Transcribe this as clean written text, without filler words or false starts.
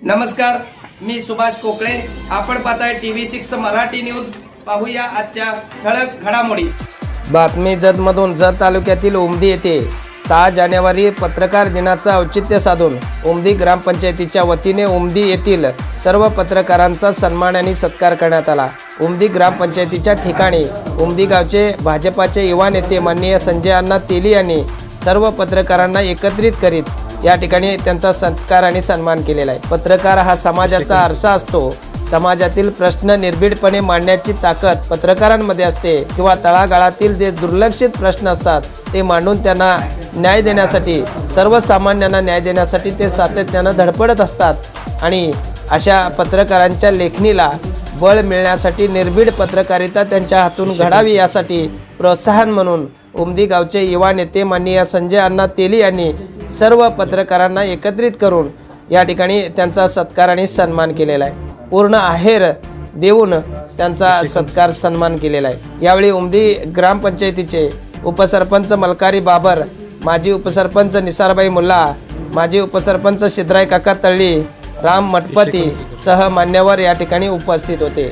नमस्कार, मी सुभाष कोकळे. आपण पाहताय TV6 मराठी न्यूज. पाहूया आजच्या ठळक घडामोडी. बातमी जतमधून. जत तालुक्यातील उमदी येथे 6 जानेवारी पत्रकार दिनाचं औचित्य साधून उमदी ग्रामपंचायतीच्या वतीने उमदी येथील सर्व पत्रकारांचा सन्मान आणि सत्कार करण्यात आला. उमदी ग्रामपंचायतीच्या ठिकाणी उमदी गावचे भाजपाचे युवा नेते माननीय संजय अण्णा तेली यांनी सर्व पत्रकारांना एकत्रित करीत या ठिकाणी त्यांचा सत्कार आणि सन्मान केलेला आहे. पत्रकार हा समाजाचा आरसा असतो. समाजातील प्रश्न निर्भीडपणे मांडण्याची ताकद पत्रकारांमध्ये असते किंवा तळागाळातील जे दुर्लक्षित प्रश्न असतात ते मांडून त्यांना न्याय देण्यासाठी, सर्वसामान्यांना न्याय देण्यासाठी ते सातत्यानं धडपडत असतात आणि अशा पत्रकारांच्या लेखणीला बळ मिळण्यासाठी निर्भीड पत्रकारिता त्यांच्या हातून घडावी यासाठी प्रोत्साहन म्हणून उमदी गावचे युवा नेते माननीय संजय अण्णा तेली यांनी सर्व पत्रकारांना एकत्रित करून या ठिकाणी त्यांचा सत्कार आणि सन्मान केलेला आहे. पूर्ण आहेर देऊन त्यांचा सत्कार सन्मान केलेला आहे. यावेळी उमदी ग्रामपंचायतीचे उपसरपंच मलकारी बाबर, माजी उपसरपंच निसारबाई मुल्ला, माजी उपसरपंच सिद्धराय काका तळ्ळी, राम मठपती सह मान्यवर या ठिकाणी उपस्थित होते.